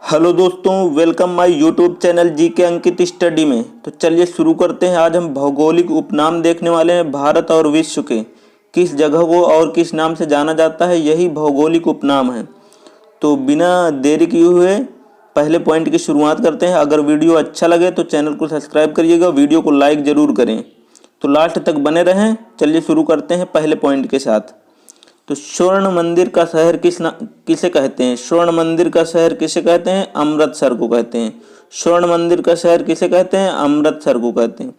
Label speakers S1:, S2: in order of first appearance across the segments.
S1: Hello दोस्तों, welcome my YouTube channel GK Ankit study में। तो चलिए शुरू करते हैं। आज हम भौगोलिक उपनाम देखने वाले हैं। भारत और विश्व के किस जगह को और किस नाम से जाना जाता है, यही भौगोलिक उपनाम है। तो बिना देरी किए हुए पहले पॉइंट की शुरुआत करते हैं। अगर वीडियो अच्छा लगे तो चैनल को सब्सक्राइब करिएगा, वीडियो को लाइक ज़रूर करें। तो लास्ट तक बने रहें। चलिए शुरू करते हैं पहले पॉइंट के साथ। तो स्वर्ण मंदिर का शहर किसे कहते हैं? स्वर्ण मंदिर का शहर किसे कहते हैं? अमृतसर को कहते हैं। स्वर्ण मंदिर का शहर किसे कहते हैं? अमृतसर को कहते हैं।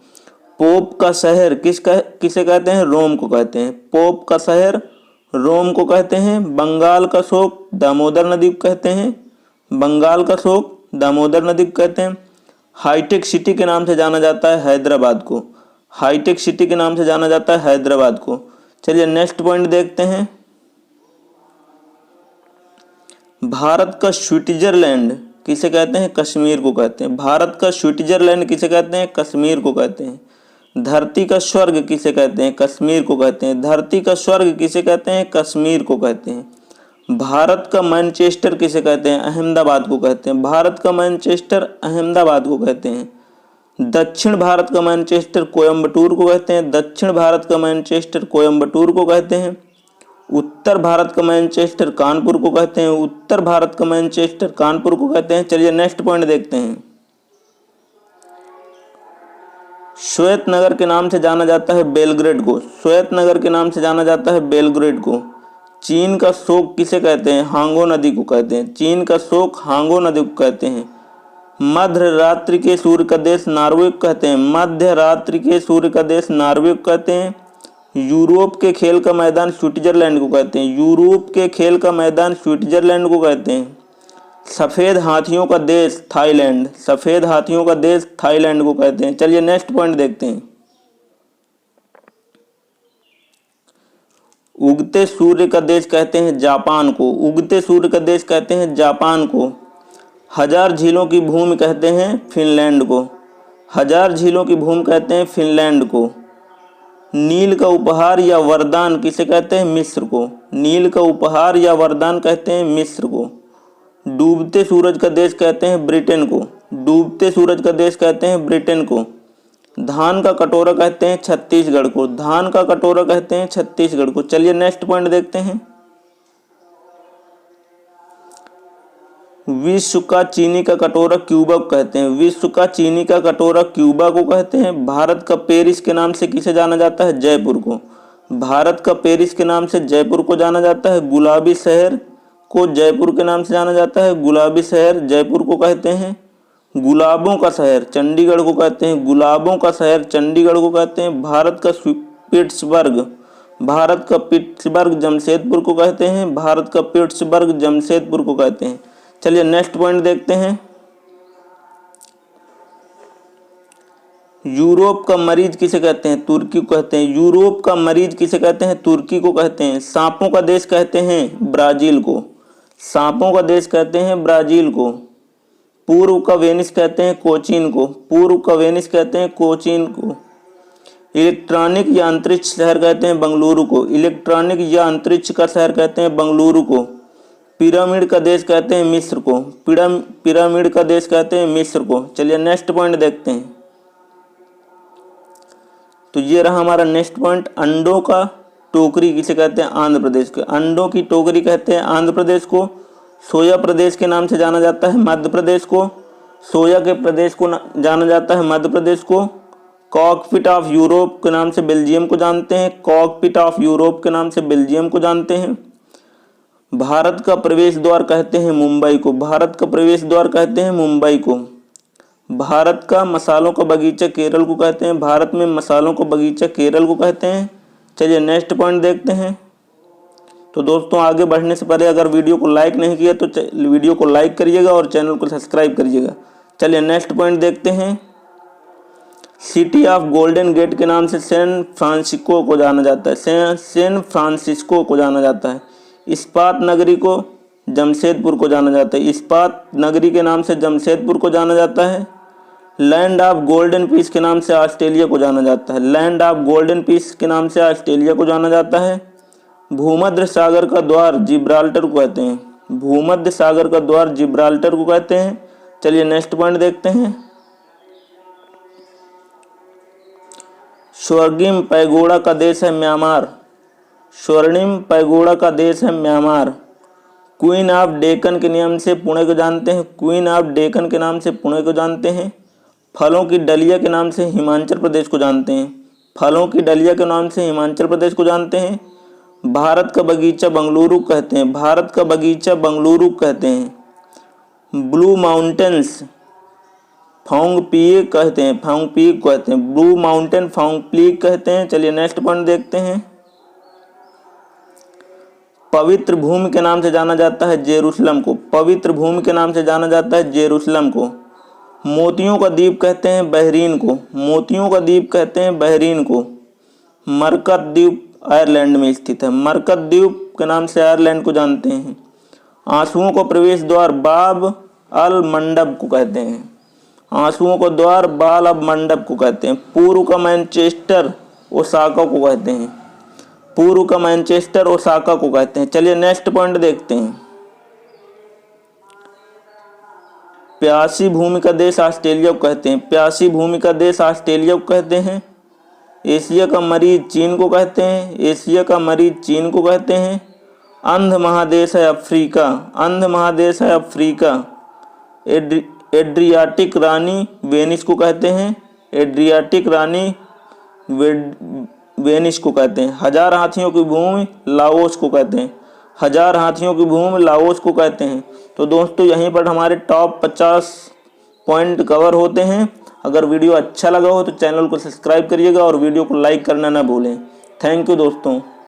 S1: पोप का शहर किसे कहते हैं? रोम को कहते हैं। पोप का शहर रोम को कहते हैं। बंगाल का शोक दामोदर नदी को कहते हैं। बंगाल का शोक दामोदर नदी को कहते हैं। हाईटेक सिटी के नाम से जाना जाता है हैदराबाद को। हाईटेक सिटी के नाम से जाना जाता है हैदराबाद को। चलिए नेक्स्ट पॉइंट देखते हैं। भारत का स्विट्जरलैंड किसे कहते हैं? कश्मीर को कहते हैं। भारत का स्विट्जरलैंड किसे कहते हैं? कश्मीर को कहते हैं। धरती का स्वर्ग किसे कहते हैं? कश्मीर को कहते हैं। धरती का स्वर्ग किसे कहते हैं? कश्मीर को कहते हैं। भारत का मैनचेस्टर किसे कहते हैं? अहमदाबाद को कहते हैं। भारत का मैनचेस्टर अहमदाबाद को कहते हैं। दक्षिण भारत का मैनचेस्टर कोयम्बटूर को कहते हैं। दक्षिण भारत का मैनचेस्टर कोयम्बटूर को कहते हैं। उत्तर भारत का मैनचेस्टर कानपुर को कहते हैं। उत्तर भारत का मैनचेस्टर कानपुर को कहते हैं। चलिए नेक्स्ट पॉइंट देखते हैं। श्वेत नगर के नाम से जाना जाता है बेलग्रेड को। श्वेत नगर के नाम से जाना जाता है बेलग्रेड को। चीन का शोक किसे कहते हैं? हांगो नदी को कहते हैं। चीन का शोक हांगो नदी को कहते हैं। मध्य रात्रि के सूर्य का देश नॉर्वे को कहते हैं। मध्य रात्रि के सूर्य का देश नॉर्वे को कहते हैं। यूरोप के खेल का मैदान स्विट्जरलैंड को कहते हैं। यूरोप के खेल का मैदान स्विट्जरलैंड को कहते हैं। सफ़ेद हाथियों का देश थाईलैंड। सफ़ेद हाथियों का देश थाईलैंड को कहते हैं। चलिए नेक्स्ट पॉइंट देखते हैं। उगते सूर्य का देश कहते हैं जापान को। उगते सूर्य का देश कहते हैं जापान को। हजार झीलों की भूमि कहते हैं फिनलैंड को। हजार झीलों की भूमि कहते हैं फिनलैंड को। नील का उपहार या वरदान किसे कहते हैं? मिस्र को। नील का उपहार या वरदान कहते हैं मिस्र को। डूबते सूरज का देश कहते हैं ब्रिटेन को। डूबते सूरज का देश कहते हैं ब्रिटेन को। धान का कटोरा कहते हैं छत्तीसगढ़ को। धान का कटोरा कहते हैं छत्तीसगढ़ को। चलिए नेक्स्ट पॉइंट देखते हैं। विश्व का चीनी का कटोरा क्यूबा को कहते हैं। विश्व का चीनी का कटोरा क्यूबा को कहते हैं। भारत का पेरिस के नाम से किसे जाना जाता है? जयपुर को। भारत का पेरिस के नाम से जयपुर को जाना जाता है। गुलाबी शहर को जयपुर के नाम से जाना जाता है। गुलाबी शहर जयपुर को कहते हैं। गुलाबों का शहर चंडीगढ़ को कहते हैं। गुलाबों का शहर चंडीगढ़ को कहते हैं। भारत का पिट्सबर्ग जमशेदपुर को कहते हैं। भारत का पिट्सबर्ग जमशेदपुर को कहते हैं। चलिए नेक्स्ट पॉइंट देखते हैं। यूरोप का मरीज किसे कहते हैं? तुर्की को कहते हैं। यूरोप का मरीज किसे कहते हैं? तुर्की को कहते हैं। सांपों का देश कहते हैं ब्राजील को। सांपों का देश कहते हैं ब्राजील को। पूर्व का वेनिस कहते हैं कोचीन को। पूर्व का वेनिस कहते हैं कोचीन को। इलेक्ट्रॉनिक या अंतरिक्ष शहर कहते हैं बंगलुरु को। इलेक्ट्रॉनिक या अंतरिक्ष का शहर कहते हैं बंगलुरु को। पिरामिड का देश कहते हैं मिस्र को। पिरामिड का देश कहते हैं मिस्र को। चलिए नेक्स्ट पॉइंट देखते हैं। तो ये रहा हमारा नेक्स्ट पॉइंट। अंडों का टोकरी किसे कहते हैं? आंध्र प्रदेश को। अंडों की टोकरी कहते हैं आंध्र प्रदेश को। सोया प्रदेश के नाम से जाना जाता है मध्य प्रदेश को। सोया के प्रदेश को जाना जाता है मध्य प्रदेश को। कॉकपिट ऑफ यूरोप के नाम से बेल्जियम को जानते हैं। कॉकपिट ऑफ यूरोप के नाम से बेल्जियम को जानते हैं। भारत का प्रवेश द्वार कहते हैं मुंबई को। भारत का प्रवेश द्वार कहते हैं मुंबई को। भारत का मसालों का बगीचा केरल को कहते हैं। भारत में मसालों का बगीचा केरल को कहते हैं। चलिए नेक्स्ट पॉइंट देखते हैं। तो दोस्तों आगे बढ़ने से पहले अगर वीडियो को लाइक नहीं किया तो वीडियो को लाइक करिएगा और चैनल को सब्सक्राइब करिएगा। चलिए नेक्स्ट पॉइंट देखते हैं। सिटी ऑफ गोल्डन गेट के नाम से सैन फ्रांसिस्को को जाना जाता है। सैन फ्रांसिस्को को जाना जाता है। इस्पात नगरी को जमशेदपुर को जाना जाता है। इस्पात नगरी के नाम से जमशेदपुर को जाना जाता है। लैंड ऑफ गोल्डन पीस के नाम से ऑस्ट्रेलिया को जाना जाता है। लैंड ऑफ गोल्डन पीस के नाम से ऑस्ट्रेलिया को जाना जाता है। भूमध्य सागर का द्वार जिब्राल्टर को कहते हैं। भूमध्य सागर का द्वार जिब्राल्टर को कहते हैं। चलिए नेक्स्ट पॉइंट देखते हैं। स्वर्णिम पैगोडा का देश है म्यांमार। स्वर्णिम पैगोडा का देश है म्यांमार। क्वीन ऑफ डेक्कन के नाम से पुणे को जानते हैं। क्वीन ऑफ डेक्कन के नाम से पुणे को जानते हैं। फलों की डलिया के नाम से हिमाचल प्रदेश को जानते हैं। फलों की डलिया के नाम से हिमाचल प्रदेश को जानते हैं। भारत का बगीचा बंगलुरु कहते हैं। भारत का बगीचा बंगलुरु कहते हैं। ब्लू माउंटेन्स फोंगपिएक कहते हैं। फोंगपिएक कहते हैं। ब्लू माउंटेन फोंगपिएक कहते हैं। चलिए नेक्स्ट पॉइंट देखते हैं। पवित्र भूमि के नाम से जाना जाता है जेरूशलम को। पवित्र भूमि के नाम से जाना जाता है जेरूशलम को। मोतियों का द्वीप कहते हैं बहरीन को। मोतियों का द्वीप कहते हैं बहरीन को। मरकत द्वीप आयरलैंड में स्थित है। मरकत द्वीप के नाम से आयरलैंड को जानते हैं। आंसुओं का प्रवेश द्वार बाब अल मंडप को कहते हैं। आंसुओं का द्वार बाल अब मंडप को कहते हैं। पूर्व का मैनचेस्टर ओसाका को कहते हैं। पूर्व का मैनचेस्टर ओसाका को कहते हैं। चलिए नेक्स्ट पॉइंट देखते हैं। प्यासी भूमि का देश ऑस्ट्रेलिया को कहते हैं। प्यासी भूमि का देश ऑस्ट्रेलिया को कहते हैं। एशिया का मरीज चीन को कहते हैं। एशिया का मरीज चीन को कहते हैं। अंध महादेश है अफ्रीका। अंध महादेश है अफ्रीका। एड्रियाटिक रानी वेनिस को कहते हैं। एड्रियाटिक रानी वेनिस को कहते हैं। हजार हाथियों की भूमि लाओस को कहते हैं। हजार हाथियों की भूमि लाओस को कहते हैं। तो दोस्तों यहीं पर हमारे टॉप 50 पॉइंट कवर होते हैं। अगर वीडियो अच्छा लगा हो तो चैनल को सब्सक्राइब करिएगा और वीडियो को लाइक करना ना भूलें। थैंक यू दोस्तों।